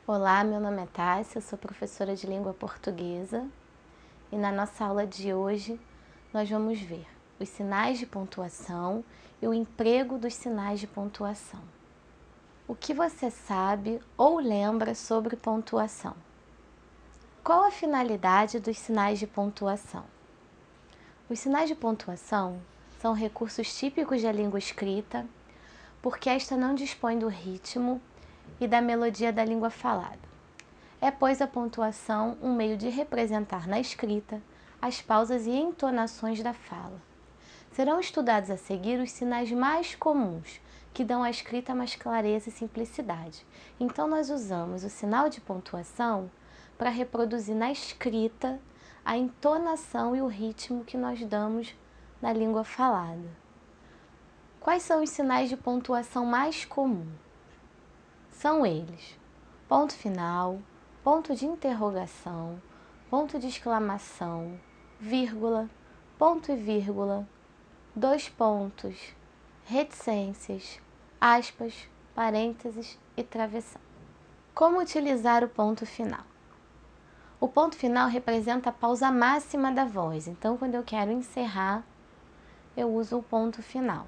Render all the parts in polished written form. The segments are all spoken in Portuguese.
Olá, meu nome é Tássia, eu sou professora de língua portuguesa e na nossa aula de hoje nós vamos ver os sinais de pontuação e o emprego dos sinais de pontuação. O que você sabe ou lembra sobre pontuação? Qual a finalidade dos sinais de pontuação? Os sinais de pontuação são recursos típicos da língua escrita porque esta não dispõe do ritmo e da melodia da língua falada. É, pois, a pontuação um meio de representar na escrita as pausas e entonações da fala. Serão estudados a seguir os sinais mais comuns, que dão à escrita mais clareza e simplicidade. Então, nós usamos o sinal de pontuação para reproduzir na escrita a entonação e o ritmo que nós damos na língua falada. Quais são os sinais de pontuação mais comuns? São eles: ponto final, ponto de interrogação, ponto de exclamação, vírgula, ponto e vírgula, dois pontos, reticências, aspas, parênteses e travessão. Como utilizar o ponto final? O ponto final representa a pausa máxima da voz, então quando eu quero encerrar, eu uso o ponto final.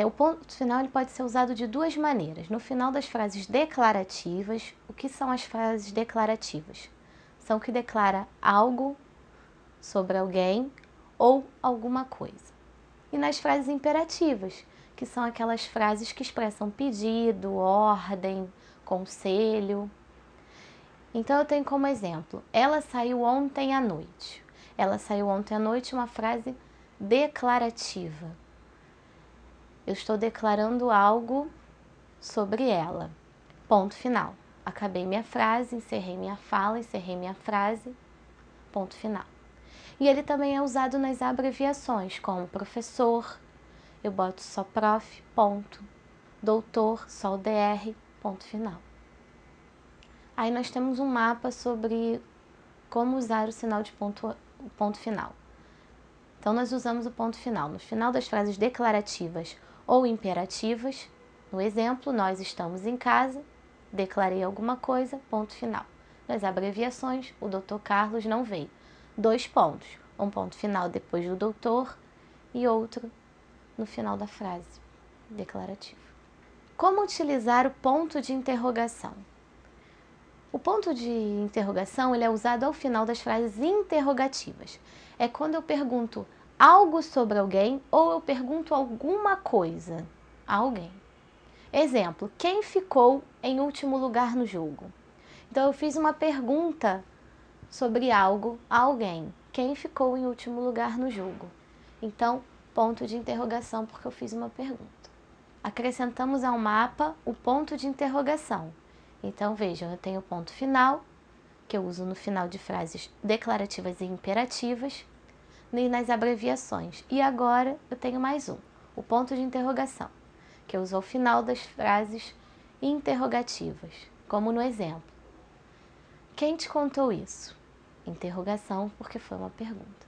O ponto final ele pode ser usado de duas maneiras. No final das frases declarativas, o que são as frases declarativas? São que declara algo sobre alguém ou alguma coisa. E nas frases imperativas, que são aquelas frases que expressam pedido, ordem, conselho. Então eu tenho como exemplo, ela saiu ontem à noite. Ela saiu ontem à noite é uma frase declarativa. Eu estou declarando algo sobre ela. Ponto final. Acabei minha frase, encerrei minha fala, encerrei minha frase, ponto final. E ele também é usado nas abreviações, como professor, eu boto só prof, ponto. Doutor, só o dr, ponto final. Aí nós temos um mapa sobre como usar o sinal de ponto final. Então nós usamos o ponto final no final das frases declarativas ou imperativas. No exemplo, nós estamos em casa, declarei alguma coisa, ponto final. Nas abreviações, o Dr. Carlos não veio. Dois pontos, um ponto final depois do doutor e outro no final da frase declarativa. Como utilizar o ponto de interrogação? O ponto de interrogação ele é usado ao final das frases interrogativas. É quando eu pergunto algo sobre alguém ou eu pergunto alguma coisa a alguém. Exemplo, quem ficou em último lugar no jogo? Então eu fiz uma pergunta sobre algo a alguém. Quem ficou em último lugar no jogo? Então, ponto de interrogação porque eu fiz uma pergunta. Acrescentamos ao mapa o ponto de interrogação. Então vejam, eu tenho o ponto final, que eu uso no final de frases declarativas e imperativas, e nas abreviações. E agora eu tenho mais um, o ponto de interrogação, que eu uso ao final das frases interrogativas, como no exemplo. Quem te contou isso? Interrogação, porque foi uma pergunta.